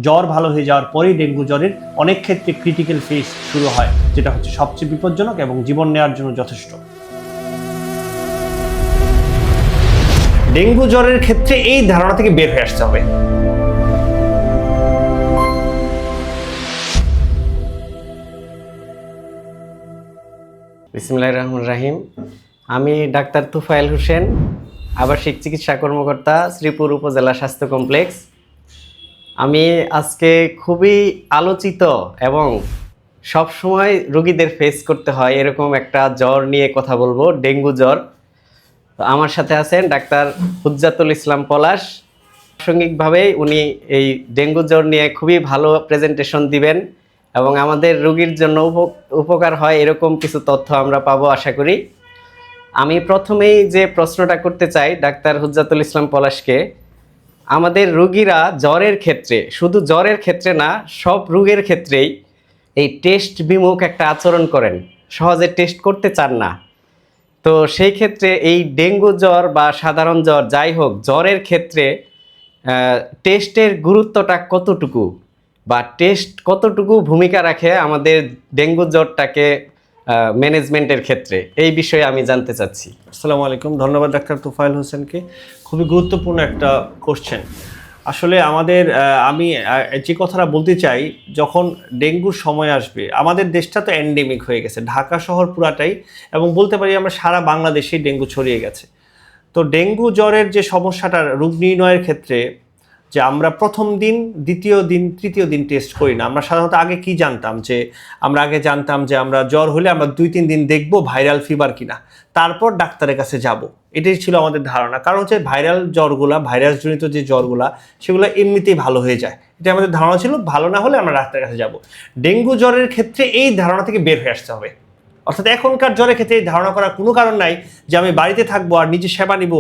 জ্বর ভালো হয়ে যাওয়ার পরেই ডেঙ্গু জ্বরের অনেক ক্ষেত্রে ক্রিটিক্যাল ফেজ শুরু হয়, যেটা হচ্ছে সবচেয়ে বিপজ্জনক এবং জীবন নেওয়ার জন্য যথেষ্ট। ডেঙ্গু জ্বরের ক্ষেত্রে এই ধারণা থেকে বের হয়ে আসতে হবে। বিসমিল্লাহির রহমানির রহিম। আমি ডাক্তার তুফাইল হোসেন, আবাসিক চিকিৎসা কর্মকর্তা, শ্রীপুর উপজেলা স্বাস্থ্য কমপ্লেক্স। আমি আজকে খুবই আলোচিত এবং সবসময় রোগীদের ফেস করতে হয় এরকম একটা জ্বর নিয়ে কথা বলবো, ডেঙ্গু জ্বর। তো আমার সাথে আছেন ডাক্তার হুজ্জাতুল ইসলাম পলাশ। প্রাসঙ্গিকভাবে উনি এই ডেঙ্গু জ্বর নিয়ে খুবই ভালো প্রেজেন্টেশন দিবেন এবং আমাদের রোগীর জন্য উপকার হয় এরকম কিছু তথ্য আমরা পাবো আশা করি। আমি প্রথমেই যে প্রশ্নটা করতে চাই ডাক্তার হুজ্জাতুল ইসলাম পলাশকে, আমাদের রোগীরা জ্বরের ক্ষেত্রে, শুধু জ্বরের ক্ষেত্রে না, সব রোগের ক্ষেত্রেই এই টেস্ট বিমুখ একটা আচরণ করেন, সহজে টেস্ট করতে চান না। তো সেই ক্ষেত্রে এই ডেঙ্গু জ্বর বা সাধারণ জ্বর যাই হোক, জ্বরের ক্ষেত্রে টেস্টের গুরুত্বটা কতটুকু বা টেস্ট কতটুকু ভূমিকা রাখে আমাদের ডেঙ্গু জ্বরটাকে ম্যানেজমেন্টের ক্ষেত্রে, এই বিষয়ে আমি জানতে চাচ্ছি। আসসালামু আলাইকুম, ধন্যবাদ ডাক্তার তুফাইল হোসেনকে। খুবই গুরুত্বপূর্ণ একটা কোশ্চেন। আসলে আমাদের আমি যে কথাটা বলতে চাই, যখন ডেঙ্গুর সময় আসবে, আমাদের দেশটা তো এন্ডেমিক হয়ে গেছে, ঢাকা শহর পুরাটাই, এবং বলতে পারি আমরা সারা বাংলাদেশেই ডেঙ্গু ছড়িয়ে গেছে। তো ডেঙ্গু জ্বরের যে সমস্যাটার রোগ নির্ণয়ের ক্ষেত্রে, যে আমরা প্রথম দিন, দ্বিতীয় দিন, তৃতীয় দিন টেস্ট করি না। আমরা সাধারণত আগে কি জানতাম, যে আমরা আগে জানতাম যে আমরা জ্বর হলে আমরা 2-3 দিন দেখবো ভাইরাল ফিভার কিনা, তারপর ডাক্তারের কাছে যাব। এটাই ছিল আমাদের ধারণা। কারণ হচ্ছে ভাইরাল জ্বরগুলা, ভাইরাসজনিত যে জ্বরগুলা, সেগুলো এমনিতেই ভালো হয়ে যায়, এটা আমাদের ধারণা ছিল। ভালো না হলে আমরা ডাক্তারের কাছে যাব। ডেঙ্গু জ্বরের ক্ষেত্রে এই ধারণা থেকে বের হয়ে আসতে হবে। অর্থাৎ এখনকার জ্বরের ক্ষেত্রে এই ধারণা করার কোনো কারণ নাই যে আমি বাড়িতে থাকবো আর নিজে সেবা নিব,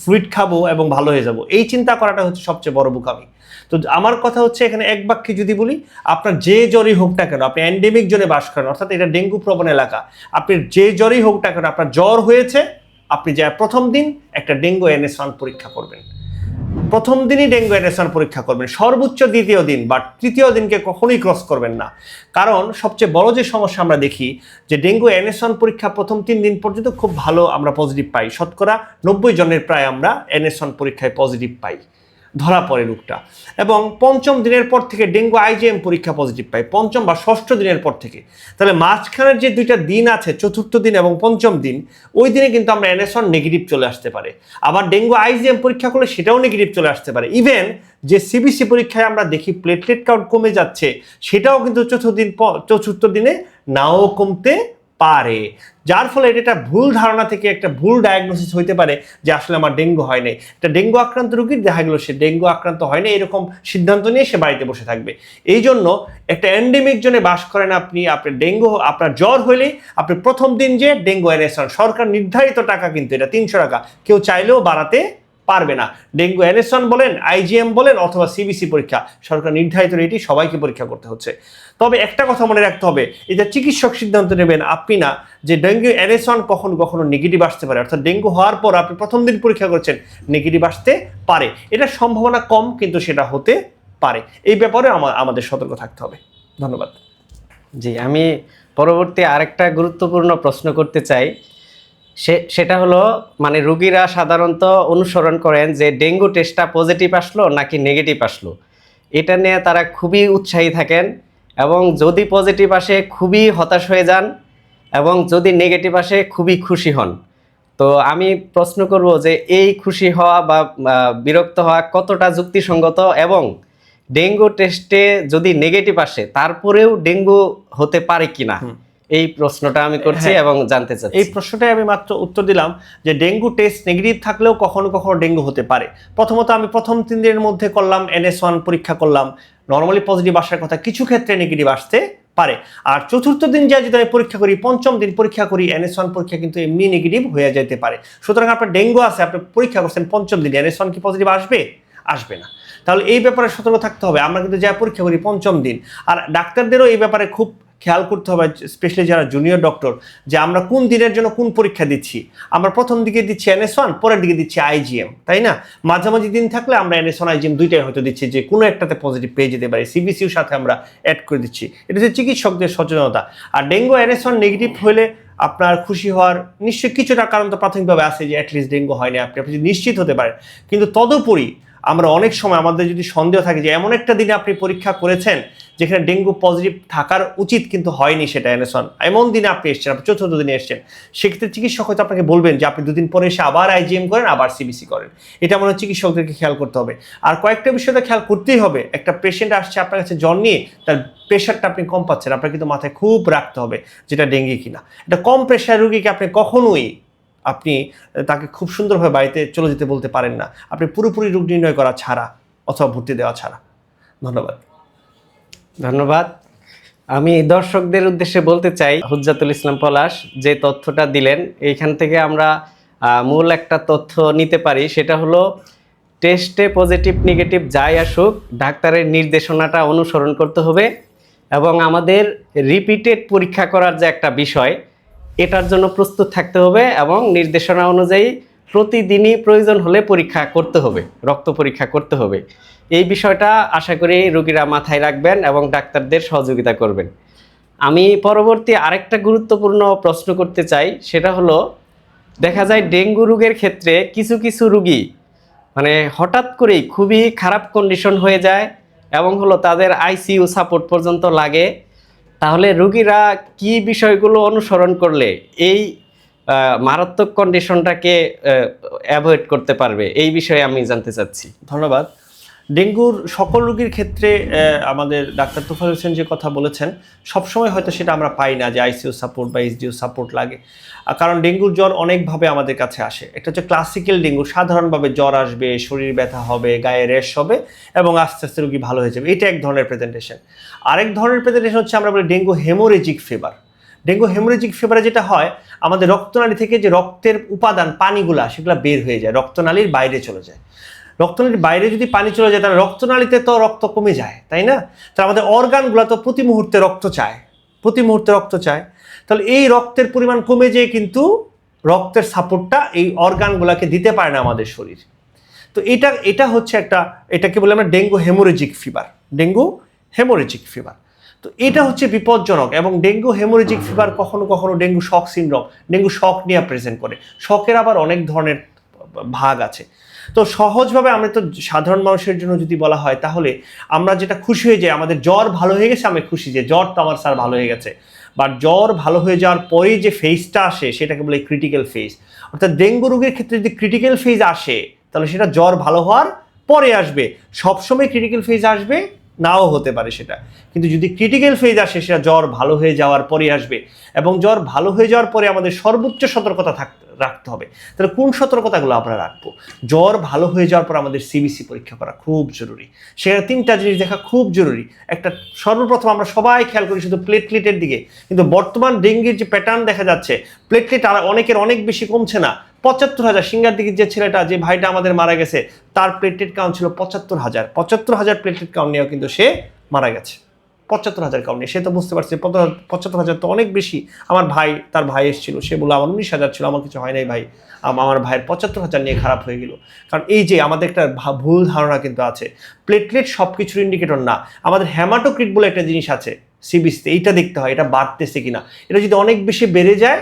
ফ্লুইড খাবো এবং ভালো হয়ে যাব। এই চিন্তা করাটা হচ্ছে সবচেয়ে বড় বোকামি। তো আমার কথা হচ্ছে, এখানে এক বাক্যে যদি বলি, আপনার যে জ্বরই হোক না কেন, আপনি এন্ডেমিক জোনে বাস করেন, অর্থাৎ এটা ডেঙ্গু প্রবণ এলাকা, আপনি যে জ্বরই হোক না কেন, আপনার জ্বর হয়েছে, আপনি যা প্রথম দিন একটা ডেঙ্গু NS1 পরীক্ষা করবেন। প্রথম দিনই ডেঙ্গু NS1 পরীক্ষা করবেন, সর্বোচ্চ দ্বিতীয় দিন বা তৃতীয় দিনকে কখনোই ক্রস করবেন না। কারণ সবচেয়ে বড় যে সমস্যা আমরা দেখি, যে ডেঙ্গু NS1 পরীক্ষা প্রথম 3 দিন পর্যন্ত খুব ভালো আমরা পজিটিভ পাই, শতকরা 90 জনের প্রায় আমরা NS1 পরীক্ষায় পজিটিভ পাই, ধরা পড়ে রোগটা। এবং পঞ্চম দিনের পর থেকে ডেঙ্গু IgM পরীক্ষা পজিটিভ পাই, পঞ্চম বা ষষ্ঠ দিনের পর থেকে। তাহলে মাঝখানের যে 2টা দিন আছে, চতুর্থ দিন এবং পঞ্চম দিন, ওই দিনে কিন্তু আমরা NS1 নেগেটিভ চলে আসতে পারে। আবার ডেঙ্গু IgM পরীক্ষা করলে সেটাও নেগেটিভ চলে আসতে পারে। ইভেন যে CBC পরীক্ষায় আমরা দেখি প্লেটলেট কাউন্ট কমে যাচ্ছে, সেটাও কিন্তু চতুর্থ দিনে নাও কমতে পারে। যার ফলে এটা ভুল ধারণা থেকে একটা ভুল ডায়াগনোসিস হইতে পারে যে আসলে আমার ডেঙ্গু হয় নাই। একটা ডেঙ্গু আক্রান্ত রোগীর দেখা গেল সে ডেঙ্গু আক্রান্ত হয় না, এরকম সিদ্ধান্ত নিয়ে সে বাড়িতে বসে থাকবে। এই জন্য একটা এন্ডেমিক জোনে বাস করেন আপনি, আপনার ডেঙ্গু, আপনার জ্বর হইলে আপনি প্রথম দিন যে ডেঙ্গু NS1, সরকার নির্ধারিত টাকা, কিন্তু এটা 300 টাকা, কেউ চাইলেও বাড়াতে পারবে না। ডেঙ্গু NS1 বলেন, IgM বলেন অথবা CBC পরীক্ষা, সরকার নির্ধারিত রেটই সবাইকে পরীক্ষা করতে হচ্ছে। তবে একটা কথা মনে রাখতে হবে, এটা চিকিৎসক সিদ্ধান্ত নেবেন, আপনি না, যে ডেঙ্গু NS1 কখনো কখনো নেগেটিভ আসতে পারে। অর্থাৎ ডেঙ্গু হওয়ার পর আপনি প্রথম দিন পরীক্ষা করছেন, নেগেটিভ আসতে পারে। এটা সম্ভাবনা কম, কিন্তু সেটা হতে পারে। এই ব্যাপারে আমাদের সতর্ক থাকতে হবে। ধন্যবাদ। জি, আমি পরবর্তী আরেকটা গুরুত্বপূর্ণ প্রশ্ন করতে চাই। সেটা হলো, মানে রোগীরা সাধারণত অনুসরণ করেন যে ডেঙ্গু টেস্টটা পজিটিভ আসলো নাকি নেগেটিভ আসলো, এটা নিয়ে তারা খুবই উৎসাহী থাকেন এবং যদি পজিটিভ আসে খুবই হতাশ হয়ে যান এবং যদি নেগেটিভ আসে খুবই খুশি হন। তো আমি প্রশ্ন করব যে এই খুশি হওয়া বা বিরক্ত হওয়া কতটা যুক্তিসঙ্গত, এবং ডেঙ্গু টেস্টে যদি নেগেটিভ আসে তারপরেও ডেঙ্গু হতে পারে কিনা, এই প্রশ্নটা আমি করছি এবং জানতে চাচ্ছি। এই প্রশ্নটাই আমি মাত্র উত্তর দিলাম, যে ডেঙ্গু টেস্ট নেগেটিভ থাকলেও কখনো কখনো ডেঙ্গু হতে পারে। প্রথমত আমি প্রথম 3 দিনের মধ্যে করলাম NS1 পরীক্ষা করলাম, নর্মালি পজিটিভ আসার কথা, কিছু ক্ষেত্রে নেগেটিভ আসতে পারে। আর চতুর্থ দিন যা যদি আমি পরীক্ষা করি, পঞ্চম দিন পরীক্ষা করি, NS1 পরীক্ষা কিন্তু এমনি নেগেটিভ হয়ে যেতে পারে। সুতরাং আপনার ডেঙ্গু আছে, আপনি পরীক্ষা করছেন পঞ্চম দিন, NS1 কি পজিটিভ আসবে? আসবে না। তাহলে এই ব্যাপারে সতর্ক থাকতে হবে। আমরা কিন্তু যা পরীক্ষা করি পঞ্চম দিন, আর ডাক্তারদেরও এই ব্যাপারে খুব খেয়াল করতে হবে, স্পেশালি যারা জুনিয়র ডক্টর, যে আমরা কোন দিনের জন্য কোন পরীক্ষা দিচ্ছি। আমরা প্রথম দিকে দিচ্ছি NS1, পরের দিকে দিচ্ছি IgM, তাই না? মাঝামাঝি দিন থাকলে আমরা NS1 IgM দুইটাই হয়তো দিচ্ছি, যে কোনো একটাতে পজিটিভ পেয়ে যেতে পারি, CBCর সাথে আমরা অ্যাড করে দিচ্ছি। এটা হচ্ছে চিকিৎসকদের সচেতনতা। আর ডেঙ্গু NS1 নেগেটিভ হলে আপনার খুশি হওয়ার নিশ্চয়ই কিছুটা কারণ তো প্রাথমিকভাবে আছে, যে অ্যাটলিস্ট ডেঙ্গু হয়নি, আপনি নিশ্চিত হতে পারেন। কিন্তু তদুপরি আমরা অনেক সময় আমাদের যদি সন্দেহ থাকে যে এমন একটা দিনে আপনি পরীক্ষা করেছেন যেখানে ডেঙ্গু পজিটিভ থাকার উচিত কিন্তু হয়নি, সেটা NS1, এমন দিনে আপনি এসছেন, আপনি চতুর্থ দিনে এসছেন, সেক্ষেত্রে চিকিৎসক হয়তো আপনাকে বলবেন যে আপনি দুদিন পরে এসে আবার IgM করেন, আবার CBC করেন। এটা মনে হয় চিকিৎসকদেরকে খেয়াল করতে হবে। আর কয়েকটা বিষয়টা খেয়াল করতেই হবে। একটা পেশেন্ট আসছে আপনার কাছে জ্বর নিয়ে, তার প্রেশারটা আপনি কম পাচ্ছেন, আপনার কিন্তু মাথায় খুব রাখতে হবে যেটা ডেঙ্গি কিনা। এটা কম প্রেশার রুগীকে আপনি কখনোই তাকে খুব সুন্দরভাবে বাড়িতে চলে যেতে বলতে পারেন না, আপনি পুরোপুরি রোগ নির্ণয় করা ছাড়া অথবা ভর্তি দেওয়া ছাড়া। ধন্যবাদ। আমি দর্শকদের উদ্দেশ্যে বলতে চাই, হুজ্জাতুল ইসলাম পলাশ যে তথ্যটা দিলেন, এইখান থেকে আমরা মূল একটা তথ্য নিতে পারি, সেটা হলো টেস্টে পজিটিভ নেগেটিভ যাই আসুক, ডাক্তারের নির্দেশনাটা অনুসরণ করতে হবে এবং আমাদের রিপিটেড পরীক্ষা করার যে একটা বিষয়, এটার জন্য প্রস্তুত থাকতে হবে এবং নির্দেশনা অনুযায়ী প্রতিদিনই প্রয়োজন হলে পরীক্ষা করতে হবে, রক্ত পরীক্ষা করতে হবে। এই বিষয়টা আশা করি রোগীরা মাথায় রাখবেন এবং ডাক্তারদের সহযোগিতা করবেন। আমি পরবর্তী আরেকটা গুরুত্বপূর্ণ প্রশ্ন করতে চাই, সেটা হলো দেখা যায় ডেঙ্গু রোগের ক্ষেত্রে কিছু কিছু রোগী মানে হঠাৎ করেই খুবই খারাপ কন্ডিশন হয়ে যায় এবং হলো তাদের ICU সাপোর্ট পর্যন্ত লাগে। তাহলে রোগীরা কি বিষয়গুলো অনুসরণ করলে এই মারাত্মক কন্ডিশনটাকে অ্যাভয়েড করতে পারবে, এই বিষয়ে আমি জানতে চাচ্ছি। ধন্যবাদ। ডেঙ্গুর সকল রোগীর ক্ষেত্রে আমাদের ডাক্তার তোফায়েল হোসেন যে কথা বলেছেন, সবসময় হয়তো সেটা আমরা পাই না যে ICU সাপোর্ট বা SDU সাপোর্ট লাগে। কারণ ডেঙ্গুর জ্বর অনেকভাবে আমাদের কাছে আসে। একটা হচ্ছে ক্লাসিক্যাল ডেঙ্গু, সাধারণভাবে জ্বর আসবে, শরীর ব্যথা হবে, গায়ে র্যাশ হবে এবং আস্তে আস্তে রোগী ভালো হয়ে যাবে, এটা এক ধরনের প্রেজেন্টেশন। আরেক ধরনের প্রেজেন্টেশন হচ্ছে আমরা বলি dengue haemorrhagic fever. Dengue haemorrhagic ফিভারে যেটা হয়, আমাদের রক্তনালী থেকে যে রক্তের উপাদান পানিগুলা সেগুলো বের হয়ে যায়, রক্তনালীর বাইরে চলে যায়। রক্তনালীর বাইরে যদি পানি চলে যায়, তাহলে রক্তনালীতে তো রক্ত কমে যায়, তাই না? তাহলে আমাদের অর্গানগুলো তো প্রতি মুহূর্তে রক্ত চায়, প্রতি মুহূর্তে রক্ত চায়। তাহলে এই রক্তের পরিমাণ কমে যেয়ে কিন্তু রক্তের সাপোর্টটা এই অর্গানগুলোকে দিতে পারে না আমাদের শরীর। তো এটা হচ্ছে এটাকে বলে আমরা dengue haemorrhagic fever, dengue haemorrhagic fever. তো এটা হচ্ছে বিপজ্জনক। এবং ডেঙ্গু হেমোরেজিক ফিভার কখনো কখনো dengue shock syndrome, dengue shock নিয়ে প্রেজেন্ট করে। শকের আবার অনেক ধরনের ভাগ আছে। তো সহজভাবে আমরা তো সাধারণ মানুষের জন্য যদি বলা হয়, তাহলে আমরা যেটা খুশি হয়ে যাই, আমাদের জ্বর ভালো হয়ে গেছে, আমি খুশি যে জ্বর তো আমার স্যার ভালো হয়ে গেছে। বাট জ্বর ভালো হয়ে যাওয়ার পরেই যে ফেজটা আসে সেটাকে বলে ক্রিটিক্যাল ফেজ। অর্থাৎ ডেঙ্গু রোগের ক্ষেত্রে যদি ক্রিটিক্যাল ফেজ আসে, তাহলে সেটা জ্বর ভালো হওয়ার পরে আসবে। সবসময় ক্রিটিক্যাল ফেজ আসবে নাও হতে পারে সেটা, কিন্তু যদি ক্রিটিক্যাল ফেজ আসে সেটা জ্বর ভালো হয়ে যাওয়ার পরে আসবে। এবং জ্বর ভালো হয়ে যাওয়ার পরে আমাদের সর্বোচ্চ সতর্কতা রাখতে হবে। তাহলে কোন সতর্কতাগুলো আমরা রাখবো? জ্বর ভালো হয়ে যাওয়ার পর আমাদের CBC পরীক্ষা করা খুব জরুরি। সেখানে 3টা জিনিস দেখা খুব জরুরি। একটা, সর্বপ্রথম আমরা সবাই খেয়াল করি শুধু প্লেটলেটের দিকে, কিন্তু বর্তমান ডেঙ্গির যে প্যাটার্ন দেখা যাচ্ছে, প্লেটলেট আর অনেকের অনেক বেশি কমছে না। ৭৫,০০০, সিঙ্গার দিকে যে ছেলেটা, যে ভাইটা আমাদের মারা গেছে, তার প্লেটলেট কাউন্ট ছিল ৭৫,০০০। ৭৫,০০০ প্লেটলেট কাউন্ট নিয়েও কিন্তু সে মারা গেছে। ৭৫,০০০ কাউন্ট নিয়ে সে তো বুঝতে পারছে ৭৫,০০০ তো অনেক বেশি। আমার ভাই, তার ভাই এসেছিল, সে বললো আমার ১৯,০০০ ছিল, আমার কিছু হয় নাই ভাই, আমার ভাইয়ের ৭৫,০০০ নিয়ে খারাপ হয়ে গেল। কারণ এই যে আমাদের একটা ভুল ধারণা কিন্তু আছে, প্লেটলেট সব কিছুর ইন্ডিকেটর না। আমাদের হেমাটোক্রিট বলে একটা জিনিস আছে CBCতে, এইটা দেখতে হয় এটা বাড়তেছে কিনা। এটা যদি অনেক বেশি বেড়ে যায়,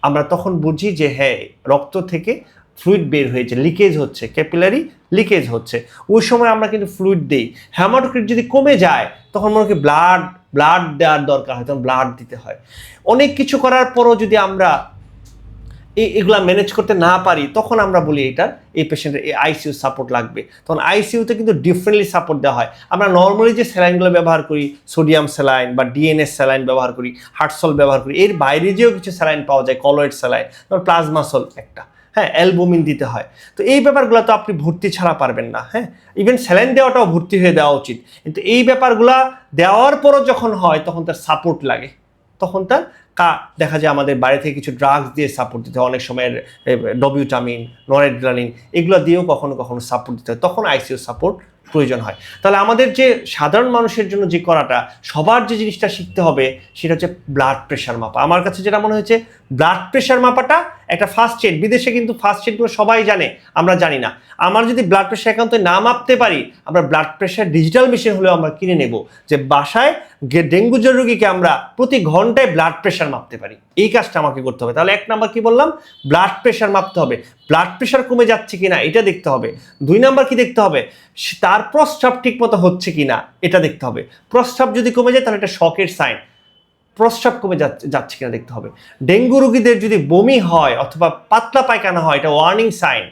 আমরা তখন বুঝি যে হ্যাঁ, রক্ত থেকে ফ্লুইড বের হয়েছে, লিকেজ হচ্ছে, ক্যাপিলারি লিকেজ হচ্ছে। ওই সময় আমরা কিন্তু ফ্লুইড দিই। হেমাটোক্রিট যদি কমে যায়, তখন মনে হয় ব্লাড দেওয়ার দরকার হয়, তখন ব্লাড দিতে হয়। অনেক কিছু করার পরও যদি আমরা এগুলা ম্যানেজ করতে না পারি, তখন আমরা বলি এই পেশেন্টের ICU সাপোর্ট লাগবে। তখন ICUতে কিন্তু ডিফারেন্টলি সাপোর্ট দেওয়া হয়। আমরা নর্মালি যে স্যালাইনগুলো ব্যবহার করি, সোডিয়াম স্যালাইন বা DNS স্যালাইন ব্যবহার করি, হার্টসল ব্যবহার করি, এর বাইরে যেও কিছু স্যালাইন পাওয়া যায়, কলয়েড স্যালাইন, প্লাজমাসল একটা, হ্যাঁ, অ্যালবুমিন দিতে হয়। তো এই ব্যাপারগুলো তো আপনি ভর্তি ছাড়া পারবেন না। হ্যাঁ, ইভেন স্যালাইন দেওয়াটাও ভর্তি হয়ে দেওয়া উচিত। কিন্তু এই ব্যাপারগুলা দেওয়ার পরও যখন হয়, তখন তার সাপোর্ট লাগে, তখন তার দেখা যায় আমাদের বাইরে থেকে কিছু ড্রাগস দিয়ে সাপোর্ট দিতে হয়। অনেক সময় ডবিউটামিন, নরএড্রেনালিন, এগুলো দিয়েও কখনো কখনো সাপোর্ট দিতে হয়, তখন ICU সাপোর্ট প্রয়োজন হয়। তাহলে আমাদের যে সাধারণ মানুষের জন্য যে করাটা, সবার যে জিনিসটা শিখতে হবে সেটা হচ্ছে ব্লাড প্রেশার মাপা। আমার কাছে যেটা মনে হয়েছে, ব্লাড প্রেশার মাপাটা একটা ফার্স্ট এড। বিদেশে কিন্তু ফার্স্ট এডগুলো সবাই জানে, আমরা জানি না। আমার যদি ব্লাড প্রেশার একান্ত না মাপতে পারি, আমরা ব্লাড প্রেশার ডিজিটাল মেশিন হলেও আমরা কিনে নেব, যে বাসায় ডেঙ্গু জ্বর রোগীকে আমরা প্রতি ঘন্টায় ব্লাড প্রেশার মাপতে পারি। এই কাজটা আমাকে করতে হবে। তাহলে 1 নাম্বার কি বললাম, ব্লাড প্রেশার মাপতে হবে, ব্লাড প্রেশার কমে যাচ্ছে কিনা এটা দেখতে হবে। 2 নাম্বার কি দেখতে হবে, তার প্রস্রাব ঠিক মতো হচ্ছে কিনা এটা দেখতে হবে। প্রস্রাব যদি কমে যায় তাহলে এটা শকের সাইন, প্রস্রাব কমে যাচ্ছে কিনা দেখতে হবে। ডেঙ্গু রোগীদের যদি বমি হয় অথবা পাতলা পায়খানা হয়, এটা ওয়ার্নিং সাইন।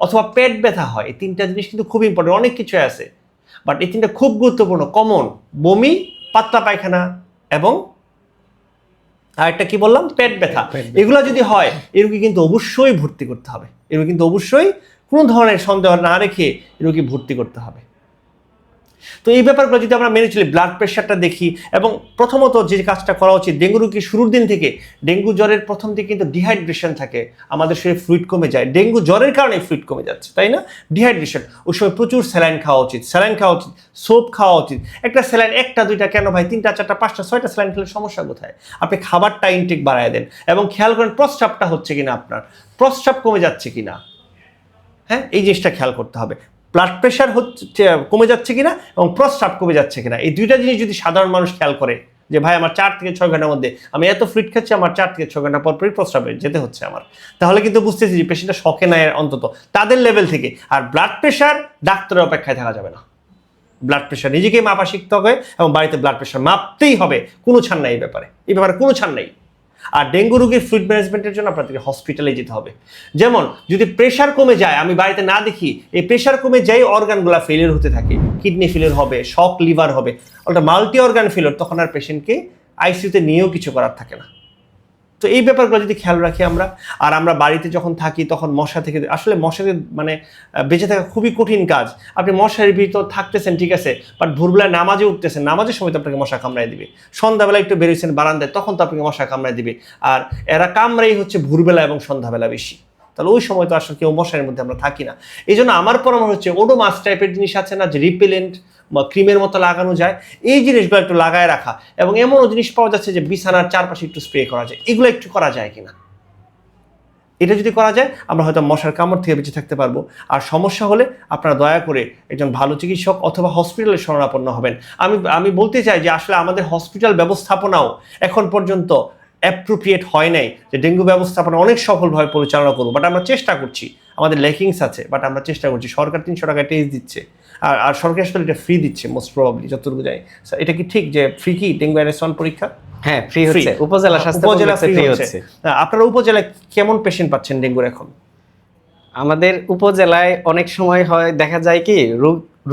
অথবা পেট ব্যথা হয়, এই 3টা জিনিস কিন্তু খুব ইম্পর্টেন্ট। অনেক কিছু আছে, বাট এই 3টা খুব গুরুত্বপূর্ণ, কমন। বমি, পাতলা পায়খানা এবং আরেকটা কি বললাম, পেট ব্যথা। এগুলো যদি হয়, এই রোগী কিন্তু অবশ্যই ভর্তি করতে হবে। এই রোগী কিন্তু অবশ্যই কোনো ধরনের সন্দেহ না রেখে এই রোগী ভর্তি করতে হবে। তো এই ব্যাপারগুলো যদি আমরা মেনে চলি, ব্লাড প্রেশারটা দেখি, এবং প্রথমত যে কাজটা করা উচিত, ডেঙ্গু রোগী শুরুর দিন থেকে, ডেঙ্গু জ্বরের প্রথম দিকে কিন্তু ডিহাইড্রেশন থাকে, আমাদের শরীরে ফ্লুইড কমে যায়। ডেঙ্গু জ্বরের কারণে ফ্লুইড কমে যাচ্ছে, তাই না? ডিহাইড্রেশন। ওই সময় প্রচুর স্যালাইন খাওয়া উচিত, সোপ খাওয়া উচিত। একটা স্যালাইন 1টা 2টা কেন ভাই, 3টা 4টা 5টা 6টা স্যালাইন খেলে সমস্যা কোথায়? আপনি খাবারটা ইনটেক বাড়ায় দেন এবং খেয়াল করেন প্রস্রাবটা হচ্ছে কিনা, আপনার প্রস্রাব কমে যাচ্ছে কিনা। হ্যাঁ, এই জিনিসটা খেয়াল করতে হবে। ব্লাড প্রেশার হচ্ছে কমে যাচ্ছে কিনা এবং প্রস্রাব কমে যাচ্ছে কিনা, এই 2টা জিনিস যদি সাধারণ মানুষ খেয়াল করে, যে ভাই আমার 4 থেকে 6 ঘন্টার মধ্যে আমি এত ফ্লুইড খাচ্ছি, আমার 4 থেকে 6 ঘন্টা পরই প্রস্রাবে যেতে হচ্ছে আমার, তাহলে কিন্তু বুঝতেছি যে পেশেন্টটা শকে নাই অন্তত তাদের লেভেল থেকে। আর ব্লাড প্রেশার ডাক্তারের অপেক্ষায় থাকা যাবে না। ব্লাড প্রেশার নিজেকেই মাপা শিখতে হবে এবং বাড়িতে ব্লাড প্রেশার মাপতেই হবে, কোনো ছাড় নাই এই ব্যাপারে কোনো ছাড় নেই। আর ডেঙ্গু রোগীর ফ্লুইড ম্যানেজমেন্টের জন্য আপনাদেরকে হসপিটালে যেতে হবে। যেমন যদি প্রেশার কমে যায়, আমি বাড়িতে না দেখি, এই প্রেশার কমে যায় অর্গানগুলো ফেলিয়ার হতে থাকে, কিডনি ফেলিয়ার হবে, শক লিভার হবে, ওটা মাল্টি অর্গান ফেলিয়ার, তখন আর পেশেন্টকে আইসিইউতে নিয়েও কিছু করার থাকে না। তো এই ব্যাপারগুলো যদি খেয়াল রাখি আমরা, আর আমরা বাড়িতে যখন থাকি তখন মশা থেকে, আসলে মশাতে মানে বেঁচে থাকা খুবই কঠিন কাজ। আপনি মশার ভিতর থাকতেছেন ঠিক আছে, বাট ভোরবেলায় নামাজে উঠতেছেন, নামাজের সময় তো আপনাকে মশা কামড়ায় দিবে। সন্ধ্যাবেলা একটু বেরোচ্ছেন বারান্দায়, তখন তো আপনাকে মশা কামড়ায় দিবে। আর এরা কামড়াই হচ্ছে ভোরবেলা এবং সন্ধ্যাবেলা বেশি। তাহলে ওই সময় তো আসলে কেউ মশার মধ্যে আমরা থাকি না। এই জন্য আমার পরামর্শ হচ্ছে, ওডোমাস টাইপের জিনিস আছে না, যে রিপেলেন্ট বা ক্রিমের মতো লাগানো যায়, এই জিনিসগুলো একটু লাগায় রাখা। এবং এমনও জিনিস পাওয়া যাচ্ছে যে বিছানার চারপাশে একটু স্প্রে করা যায়, এগুলো একটু করা যায় কিনা, এটা যদি করা যায় আমরা হয়তো মশার কামড় থেকে বেঁচে থাকতে পারবো। আর সমস্যা হলে আপনারা দয়া করে একজন ভালো চিকিৎসক অথবা হসপিটালে শরণাপন্ন হবেন। আমি বলতে চাই যে আসলে আমাদের হসপিটাল ব্যবস্থাপনাও এখন পর্যন্ত অ্যাপ্রোপ্রিয়েট হয় নাই, যে ডেঙ্গু ব্যবস্থাপনা অনেক সফলভাবে পরিচালনা করবো। বাট আমরা চেষ্টা করছি, আমাদের ল্যাকিংস আছে, বাট আমরা চেষ্টা করছি। সরকার 300 টাকায় টেস্ট দিচ্ছে, আর সরকার আসলে এটা ফ্রি দিচ্ছে মোস্ট প্রবাবলি, যতটুকু জানি। এটা কি ঠিক যে ফ্রি কি ডেঙ্গু NS1 পরীক্ষা? হ্যাঁ, ফ্রি হচ্ছে, উপজেলা স্বাস্থ্য কমপ্লেক্সে ফ্রি হচ্ছে। আপনারা উপজেলায় কেমন পেশেন্ট পাচ্ছেন ডেঙ্গুর এখন? আমাদের উপজেলায় অনেক সময় হয়, দেখা যায় কি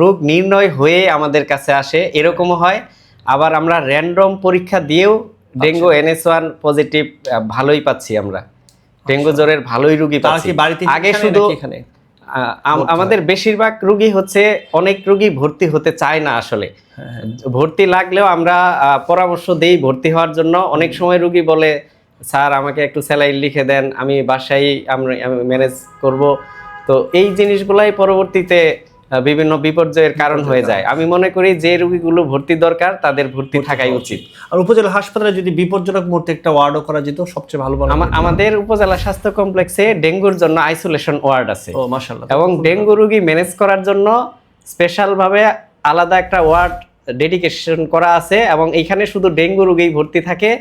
রোগ নির্ণয় হয়ে আমাদের কাছে আসে, এরকমও হয়। আবার আমরা র্যান্ডম পরীক্ষা দিয়েও ডেঙ্গু NS1 পজিটিভ ভালোই পাচ্ছি আমরা, ডেঙ্গু জ্বরের ভালোই রোগী পাচ্ছি। আগে শুধু আমাদের বেশিরভাগ রোগী হচ্ছে, অনেক রোগী ভর্তি হতে চায় না আসলে। ভর্তি লাগলেও আমরা পরামর্শ দেই ভর্তি হওয়ার জন্য। অনেক সময় রোগী বলে, স্যার আমাকে একটু স্যালাইন লিখে দেন, আমি বাসায় আমি ম্যানেজ করব। তো এই জিনিসগুলাই পরবর্তীতে বিভিন্ন বিপর্যয়ের কারণ হয়ে যায়। আমি মনে করি যে রোগীগুলো ভর্তি দরকার তাদের ভর্তি থাকাই উচিত। আর উপজেলা হাসপাতালে যদি বিপজ্জনক মুহূর্তে একটা ওয়ার্ডও করা যেত সবচেয়ে ভালো। আমাদের উপজেলা স্বাস্থ্য কমপ্লেক্সে ডেঙ্গুর জন্য আইসোলেশন ওয়ার্ড আছে। ও মাশাআল্লাহ। এবং ডেঙ্গু রোগী ম্যানেজ করার জন্য স্পেশাল ভাবে আলাদা একটা ওয়ার্ড ডেডিকেশন করা আছে, এবং এইখানে শুধু ডেঙ্গু রোগী ভর্তি থাকে,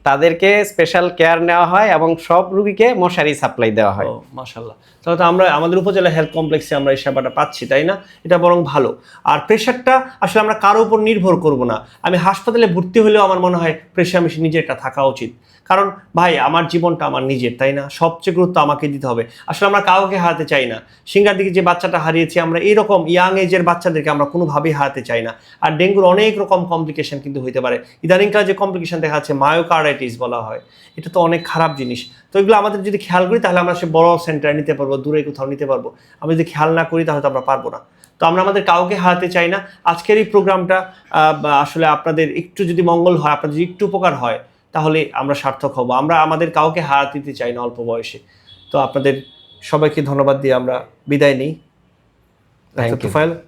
তাদেরকে স্পেশাল কেয়ার নেওয়া হয় এবং সব রোগীকে মশারি সাপ্লাই দেওয়া হয়। মাশাআল্লাহ। তাহলে তো আমরা আমাদের উপজেলা হেলথ কমপ্লেক্সে আমরা এই সেবাটা পাচ্ছি, তাই না? এটা বরং ভালো। আর প্রেশারটা আসলে আমরা কারো উপর নির্ভর করব না। আমি হাসপাতালে ভর্তি হলেও আমার মনে হয় প্রেশার মেশিন নিজেরটা থাকা উচিত, কারণ ভাই আমার জীবনটা আমার নিজের, তাই না? সবচেয়ে গুরুত্ব আমাকে দিতে হবে। আসলে আমরা কাউকে হারাতে চাই না। সিঙ্গার দিকে যে বাচ্চাটা হারিয়েছি আমরা, এইরকম ইয়াং এজের বাচ্চাদেরকে আমরা কোনোভাবেই হারাতে চাই না। আর ডেঙ্গুর অনেক রকম কমপ্লিকেশন কিন্তু হতে পারে। ইদানিংকাল যে কমপ্লিকেশন দেখা যাচ্ছে মায়োকার্ডাইটিস বলা হয়, এটা তো অনেক খারাপ জিনিস। তো এগুলো আমাদের যদি খেয়াল করি তাহলে আমরা সে বড় সেন্টারে নিতে পারবো, দূরে কোথাও নিতে পারবো। আমরা যদি খেয়াল না করি তাহলে তো আমরা পারবো না। তো আমরা আমাদের কাউকে হারাতে চাই না। আজকের এই প্রোগ্রামটা আসলে আপনাদের একটু যদি মঙ্গল হয়, আপনাদের যদি একটু উপকার হয়, তাহলে আমরা সার্থক হব। আমরা আমাদের কাউকে হারাতে দিতে চাই না অল্প বয়সে। তো আপনাদের সবাইকে ধন্যবাদ দিয়ে আমরা বিদায় নিই।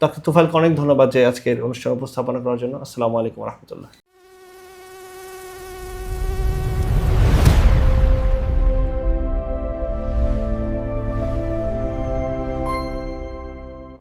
ডক্টর তুফাইলকে অনেক ধন্যবাদ যে আজকের অনুষ্ঠান উপস্থাপনা করার জন্য। আসসালামু আলাইকুম রহমতুল্লাহ।